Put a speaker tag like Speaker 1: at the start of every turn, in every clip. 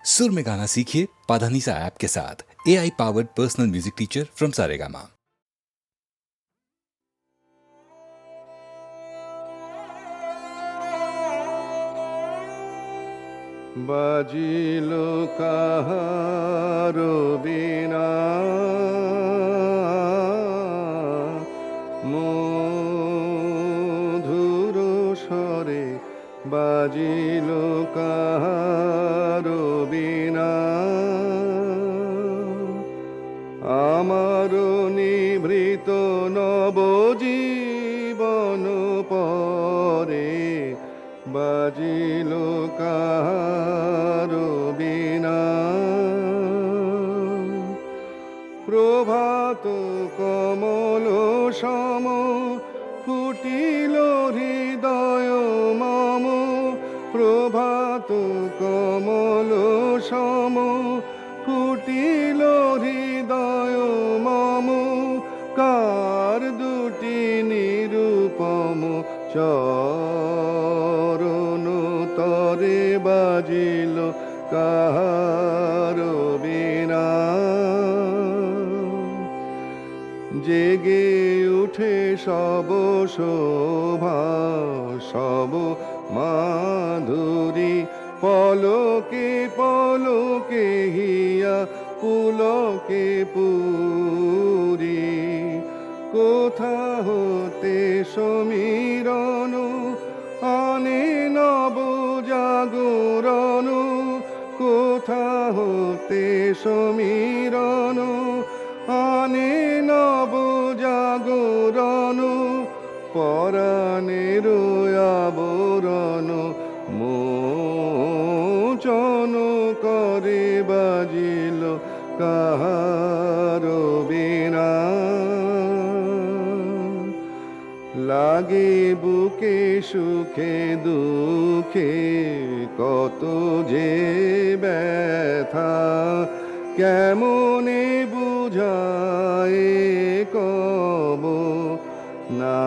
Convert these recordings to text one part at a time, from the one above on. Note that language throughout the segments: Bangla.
Speaker 1: सुर में गाना सीखिए पाधानीसा ऐप के साथ। AI powered personal music teacher from Saregama.
Speaker 2: বাজিলো কাহারো বিনা মধুর স্বরে বাজিলো কাহারো বিনা আমারো নিভৃত নবজীবন পরে বাজিলো কাহারো বিনা প্রভাত কমল সম ফুটিল হৃদয় মম প্রভাত কমল সম ফুটিল হৃদয় মম কার দুটি নিরূপম চরণ তরে বাজিল কাহারো বিনা জেগে উঠে সব শোভা সব মাধুরী পলকে পলকে হিয়া পুলকে পুরী কোথা হতে সমীরণ আনে নব জাগরণ কোথা হতে সমীরণ আনে নব জাগরণ পরাণের আবরণ মোচন করে বাজিল কাহারো বিনা লাগে বুকে সুখে দুঃখে কত যে ব্যথা কেমনে বুঝায় কব না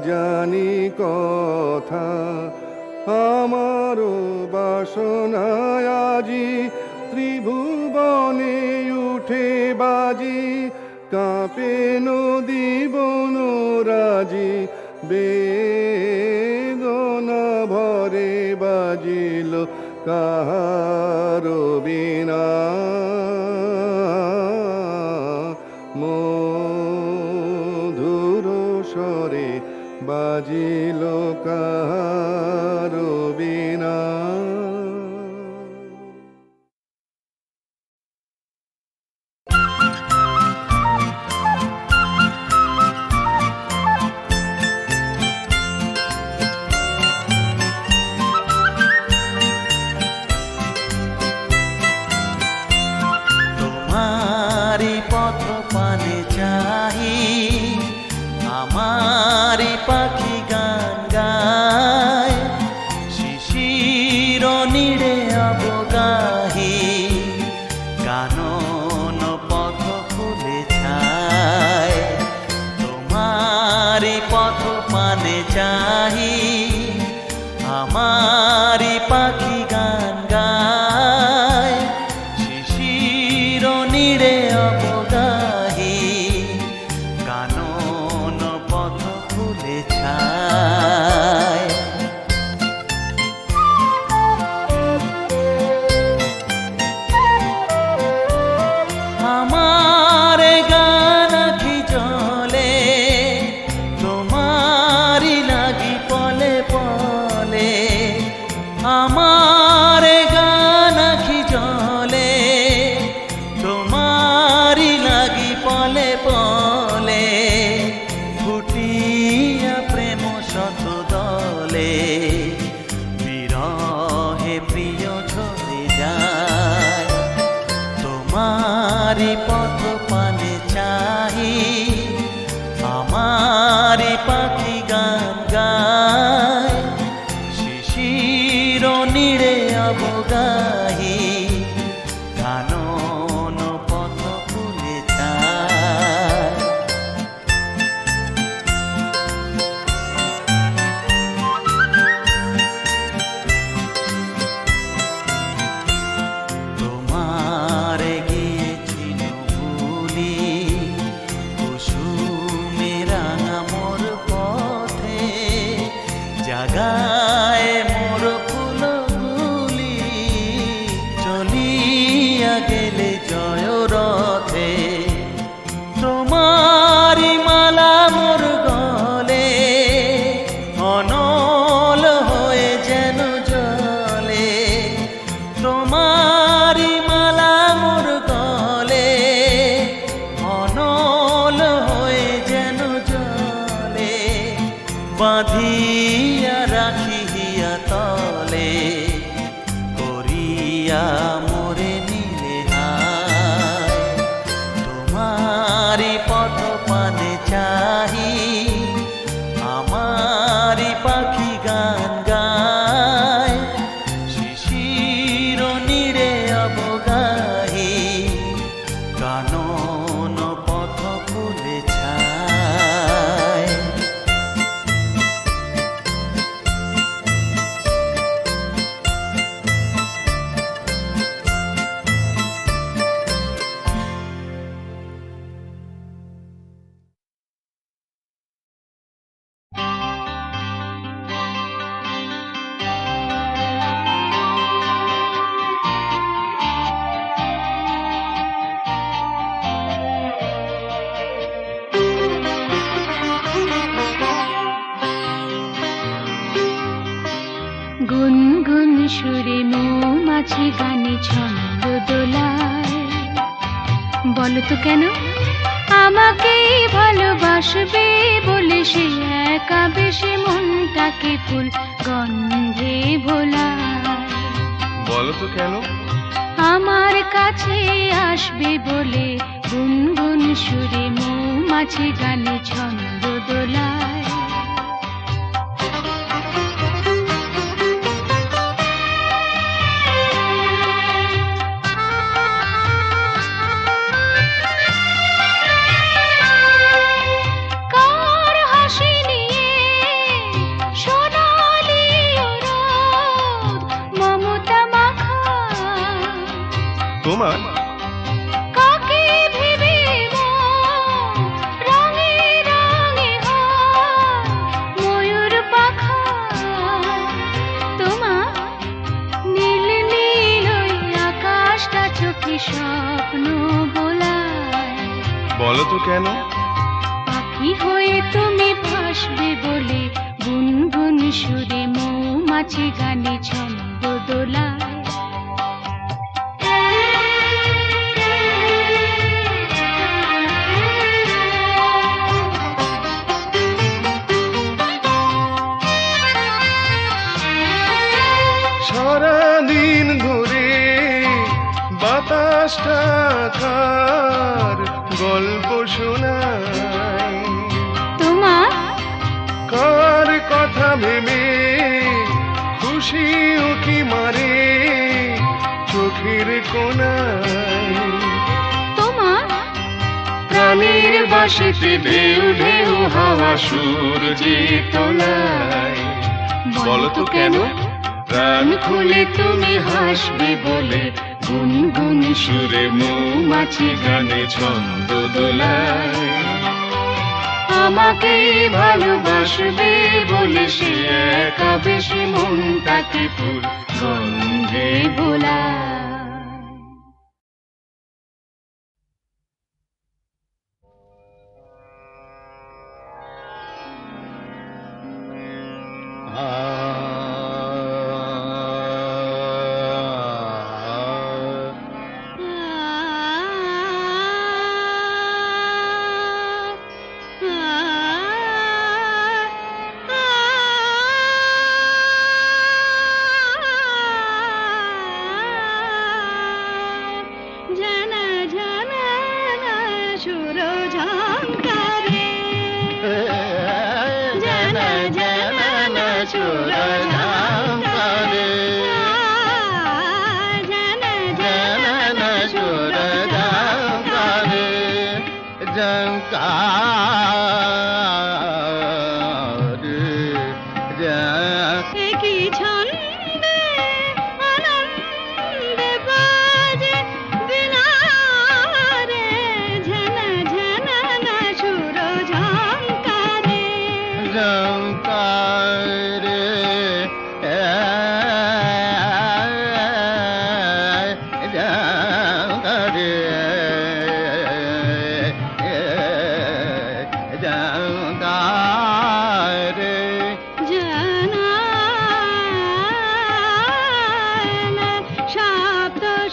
Speaker 2: জানি কথা আমারও বাসনায় আজি ত্রিভুবনে উঠে বাজি কাঁপে নদী বন রাজি বেদনা ভরে বাজিল কাহারো বিনা মধুর স্বরে বাজিল কাহারো বিনা
Speaker 3: তোমারি পথ পানে চাহি আমারি পাখি গান গায় শিশির নীড়ে অবগাহি কানন পথ ফুলে ছায় তোমারি পথ পানে চাহি আমারি পাখি গান গায় শিশির নীড়ে অবগাহি কানন পথ ফুলে ছায় আমার গান আখি জলে তোমারি লাগি পলে পলে আমার গান আখি জলে তোমারি লাগি পলে পলে ফুটিয়া প্রেম শত দলে বিরহে প্রিয় ঝরে যায় তোমারি পথ পানে চাহি আমারি পাখি গান গায় শিশির নীড়ে অবগাহি কানন পথ ফুলে ছায় গেলে জয় রথে তোমারি মালা মোর গলে অনল হয়ে যেন জলে তোমারি মালা মোর গলে অনল হয়ে যেন জলে বাঁধিয়া রাখিয়া তলে করিয়া মোরে নিলে হায় তোমারি পথ পানে চাহি আমারি পাখি গান গায় শিশির নীড়ে অবগাহি কানন পথ ফুলে ছায়
Speaker 4: গুনগুন সুরে মৌমাছি গানে ছন্দ দোলায়। বলো তো কেন আমাকেই ভালোবাসবে বলে সে একা বেশে মনটাকে ফুল গন্ধে ভোলায়।
Speaker 2: বলো তো কেন
Speaker 4: আমার কাছে আসবে বলে গুনগুন সুরে মৌমাছি গানে ছন্দ দোলায়। কার হাসি নিয়ে সোনালি রোদ মমতা মাখা,
Speaker 2: তোমার
Speaker 4: কাকে ভেবে মন রঙে রঙে হয় ময়ূর পাখা। তোমার নীল নীল ওই আকাশটা চোখে স্বপ্ন বোলায়।
Speaker 2: বলো তো কেন
Speaker 4: পাখি হয়ে তুমি ভাসবে বলে গুনগুন সুরে মৌমাছি গানে ছন্দ দোলায়।
Speaker 2: সারাদিন ধরে বাতাসটা কার গল্প শোনায়,
Speaker 4: তোমার
Speaker 2: কার কথা ভেবে খুশি উকি মারে চোখের কোনায়।
Speaker 4: তোমার
Speaker 2: প্রাণের বাসিতে ঢেউ ঢেউ হাওয়া সূর্যে তোলায়। বলো তো কেন প্রাণ খুলে তুমি হাসবে বলে গুনগুন সুরে মৌমাছি গানে ছন্দ দোলায়। আমাকে ভালোবাসবে বলে সে একা বেশি মনটাকে ফুল গন্ধে ভোলায়।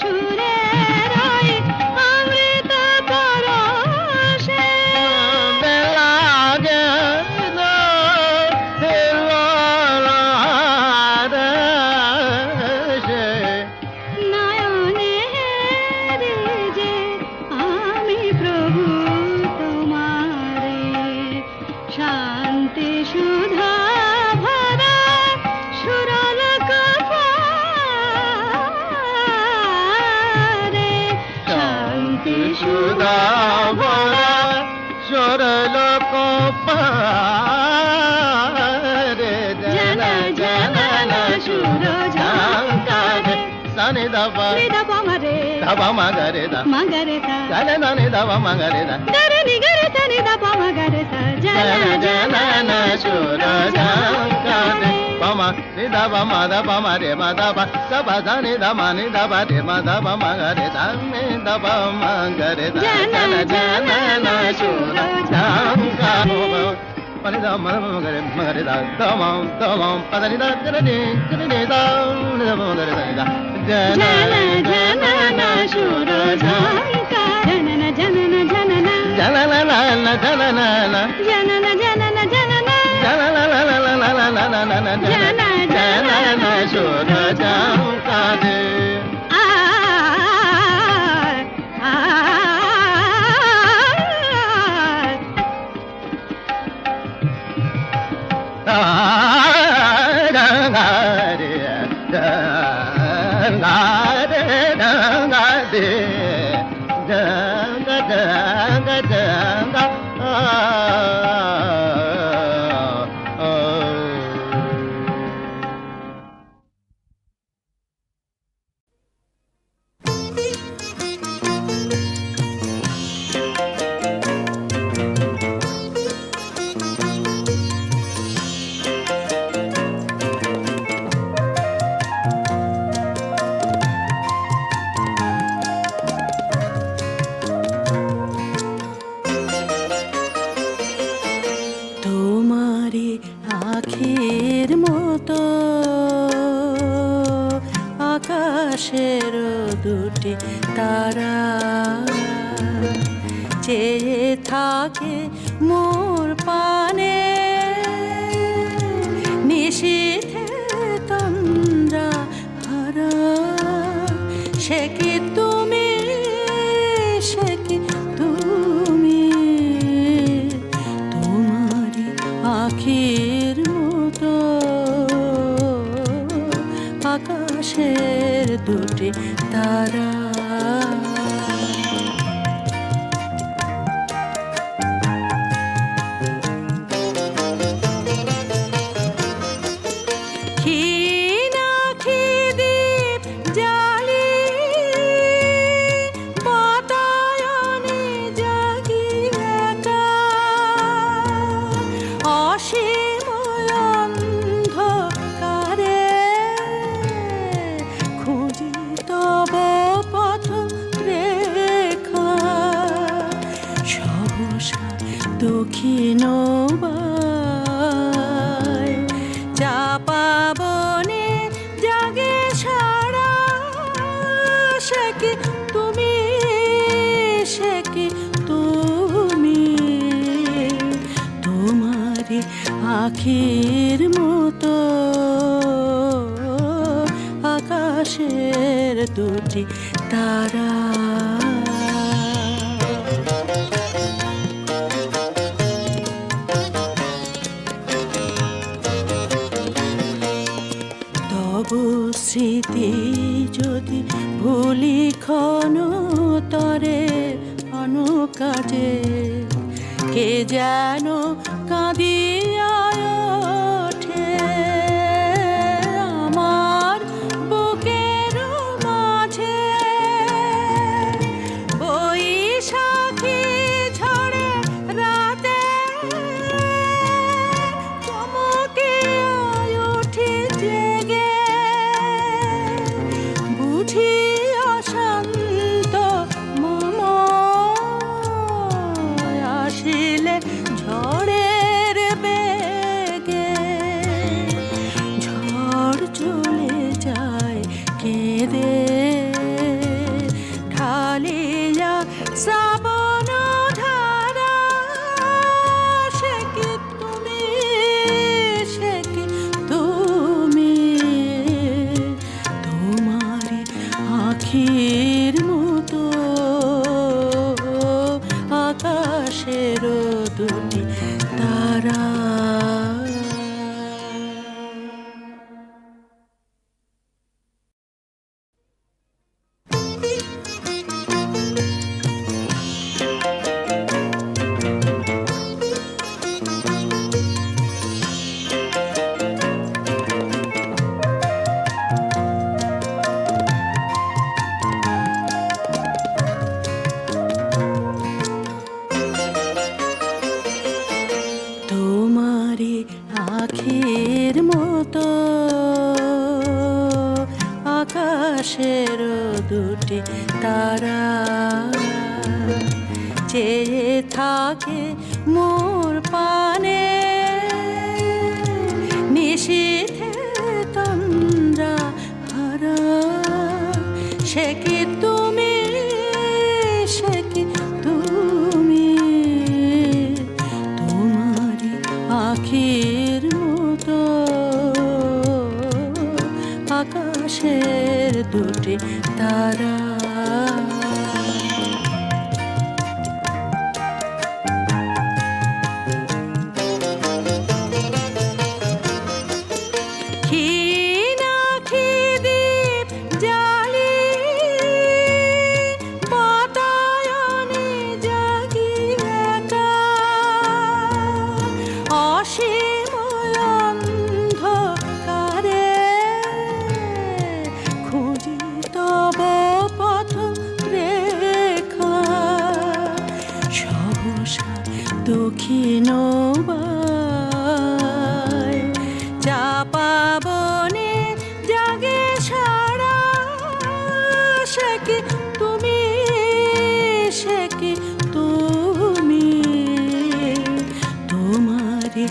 Speaker 4: সুরের ওই অমৃত পরশে
Speaker 3: বেলা যেন হেলার সে
Speaker 4: নয়নের যে আমি প্রভু তোমারে শান্তি সুধা ভরা সুরলোক পারে শান্তি
Speaker 3: সুধা ভরা সরলোক পারে
Speaker 4: জন জনন সুর ঝঙ্কারে
Speaker 3: সানি দবা
Speaker 4: নিদপ মরে
Speaker 3: দবা মাগরে দা
Speaker 4: মগরে তা
Speaker 3: সানি দানি দবা মাগরে দা
Speaker 4: গরে নিগরে তা নিদপ মগরে তা
Speaker 3: জন জনন সুর ঝঙ্কারে পমা নিদা পমা দা পমা রে মা দা পা দবা ধানি দমা নিদা পা রে মা দবা মাগরে দা নি দবা মাগরে দা জন জনন সুর ঝঙ্কারে pani da ma ma da da ma pa da ni da da
Speaker 4: జన జనన సుర ఝంకారన జనన జనన
Speaker 3: jana la la la jana la la
Speaker 4: జనన జనన జనన
Speaker 3: jana la la la la la la la la la
Speaker 4: జన
Speaker 3: jana
Speaker 4: జనన
Speaker 3: na sura jankade
Speaker 4: ఆ ఆ
Speaker 5: তোমারে আখের মতো আকাশের দুটি তারা চেয়ে থাকে মোর পানে নিশীথে তন্দ্রা হারা সে কি তুমি সে কি তুমি তোমারি আখির মতো আকাশের দুটি তারা দক্ষিণ চাপা বনে জাগে সারা সে কি তুমি সে কি তুমি তোমারি আখির মতো আকাশের দুটি তারা স্মৃতি যদি ভুলি ক্ষণ তরে অনুকাজে কে যেন কাঁদিয়া ওঠে আমার বুকের মাঝে বৈশাখী ঝড়ে রাতে চমকে উঠি জেগে বুঝি অশান্ত মম আসিলে ঝড়ের বেগে আখির মতো আকাশের দুটি তারা। তোমারি আখির মতো আকাশের দুটি তারা চেয়ে থাকে মোর পানে নিশীথে তন্দ্রা হারা। সে কি তুমি, সে কি তুমি, তোমারি আখির মতো আকাশের দুটি তারা। ক্ষীণ আখি দ্বীপ জ্বালি বাতায়নে জাগি একা। অসীম অন্ধকারে খুঁজি তব পথ রেখা। সহসা দক্ষিণ বায় চাপা বনে জাগে সারা। সে কি তুমি, সে কি তুমি, তোমারি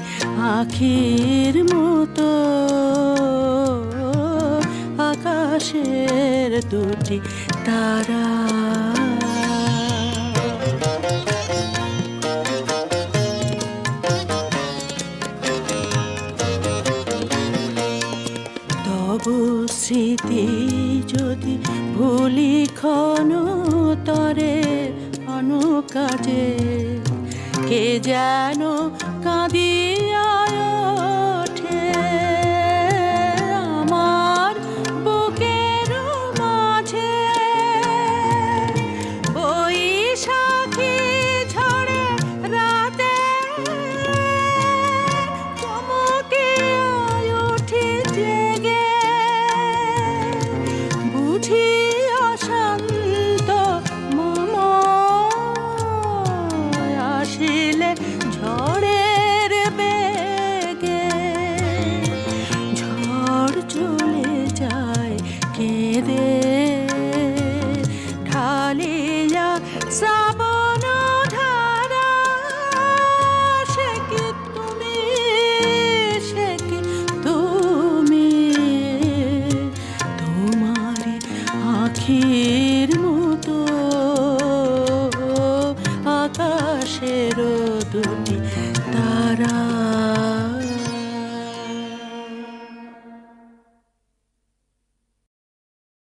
Speaker 5: আখির মতো আকাশের দুটি তারা। তব স্মৃতি যদি ভুলি ক্ষণ তরে অনুকাজে কে যেন কাঁদিয়া ওঠে আমার বুকের মাঝে। বৈশাখী ঝড়ে রাতে চমকে উঠি জেগে বুঝি অশান্ত মম আসিলে ঝড়ের বেগে। ঝড় চলে যায় কেঁদে ঢালিয়া শ্রাবণ ধারা। সে কি তুমি, সে কি তুমি, তোমারি আখির মতো আকাশের দুটি তারা।